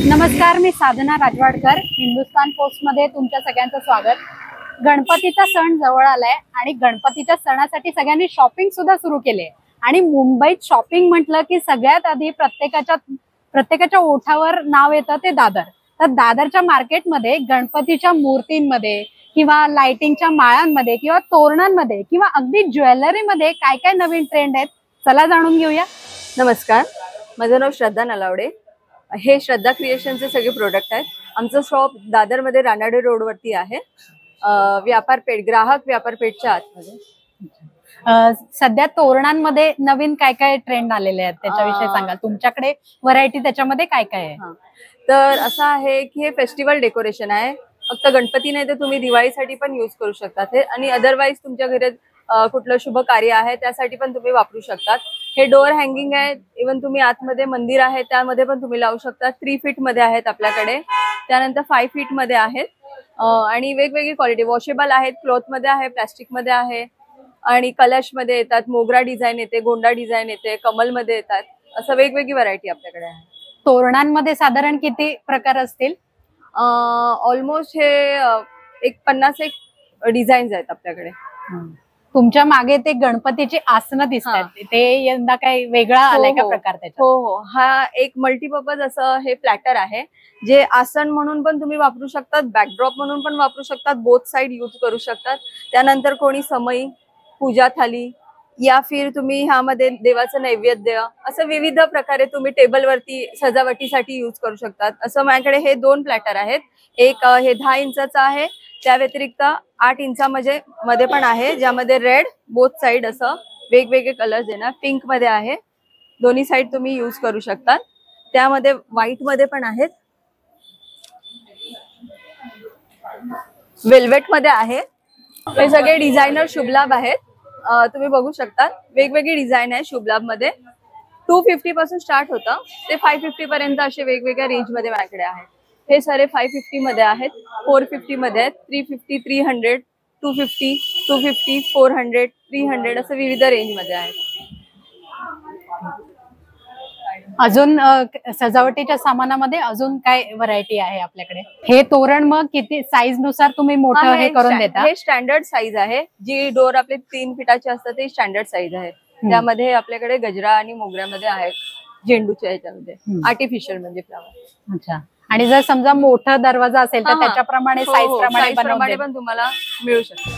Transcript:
नमस्कार, मी साधना राजवाडकर. हिंदुस्तान पोस्ट मध्ये तुमच्या सगळ्यांचं स्वागत. गणपतीचा सण जवळ आलाय आणि गणपतीच्या सणासाठी सगळ्यांनी शॉपिंग सुद्धा सुरू केली. आणि मुंबईत शॉपिंग म्हटलं की सगळ्यात आधी प्रत्येकाच्या ओठावर नाव येतं ते दादर. तर दादरच्या मार्केटमध्ये गणपतीच्या मूर्तींमध्ये किंवा लाइटिंगच्या माळांमध्ये किंवा तोरणांमध्ये किंवा अगदी ज्वेलरीमध्ये काय काय नवीन ट्रेंड आहेत, चला जाणून घेऊया. नमस्कार, माझं नाव श्रद्धा नलावडे. हे श्रद्धा क्रिएशनचे सगळे प्रोडक्ट आहेत. आमचं शॉप दादरमध्ये रानाडे रोडवरती आहे. ग्राहक व्यापार पेठच्या आतमध्ये. सध्या तोरणांमध्ये नवीन काय काय ट्रेंड आलेले आहेत त्याच्याविषयी सांगाल? तुमच्याकडे व्हरायटी त्याच्यामध्ये काय काय आहे? तर असं आहे की हे फेस्टिवल डेकोरेशन आहे. फक्त गणपती नाही तर तुम्ही दिवाळीसाठी पण यूज करू शकतात हे. आणि अदरवाईज तुमच्या घरात कुठलं शुभ कार्य आहे त्यासाठी पण तुम्ही वापरू शकतात. हे डोअर हँगिंग आहे. इव्हन तुम्ही आतमध्ये मंदिर आहे त्यामध्ये पण तुम्ही लावू शकता. 3 फीट मध्ये आहेत आपल्याकडे, त्यानंतर 5 फीट मध्ये आहेत. आणि वेगवेगळी क्वालिटी वॉशेबल आहेत, क्लॉथ मध्ये आहे, प्लास्टिक मध्ये आहे आणि कलश मध्ये येतात. मोगरा डिझाईन येते, गोंडा डिझाईन येते, कमल मध्ये येतात. असं वेगवेगळी व्हरायटी आपल्याकडे आहे. तोरणांमध्ये साधारण किती प्रकार असतील? ऑलमोस्ट हे एक 50 डिझाईन्स आहेत आपल्याकडे. तुमच्या मागे ते गणपतीची आसनं दिसतात, ते यंदा काही वेगळा आलाय का प्रकार त्याच्यात? हो, हा एक मल्टीपर्पज असं हे प्लॅटर आहे जे आसन म्हणून पण तुम्ही वापरू शकतात, बॅकड्रॉप म्हणून पण वापरू शकतात, बोथ साइड यूज करू शकतात. त्यानंतर कोणी समई, पूजा थाली या फिर तुम्ही ह्यामध्ये देवाचं नैवेद्य असं विविध प्रकारे तुम्ही टेबलवरती सजावटीसाठी यूज करू शकतात. असं माझ्याकडे हे 2 प्लॅटर आहेत. एक हे 10 इंचाचा आहे, त्या व्यतिरिक्त 8 इंचामध्ये पण आहे ज्यामध्ये रेड बोथ साइड असं वेगवेगळे कलर्स येणार. पिंक मध्ये आहे, दोन्ही साइड तुम्ही यूज करू शकतात. त्यामध्ये व्हाईट मध्ये पण आहेत, वेल्वेट मध्ये आहे. हे सगळे डिझायनर शुभलाभ आहेत. तुम्ही बघू शकता वेगवेगळी डिझाईन आहे शुभलाभ मध्ये. 250 पासून स्टार्ट होतं ते 550 पर्यंत असे वेगवेगळ्या रेंज मध्ये माझ्याकडे आहेत. हे सारे 550 मध्ये आहेत, 450 मध्ये आहेत, 350, 300, 250, 250, 400, 300 असं विविध रेंज मध्ये आहेत. अजून सजावटीच्या सामानामध्ये अजून काय व्हरायटी आहे आपल्याकडे? हे तोरण मग किती साईज नुसार तुम्ही मोठं हे करून देता? हे स्टँडर्ड साईज आहे. जी डोर आपले 3 फीटाचे असतात ते स्टँडर्ड साईज आहे. त्यामध्ये आपल्याकडे गजरा आणि मोगऱ्यामध्ये आहेत, झेंडूच्या ह्याच्यामध्ये आर्टिफिशियल म्हणजे फ्लावर. अच्छा. आणि जर समजा मोठा दरवाजा असेल तर त्याच्याप्रमाणे साईज प्रमाणे पण तुम्हाला मिळू शकतो.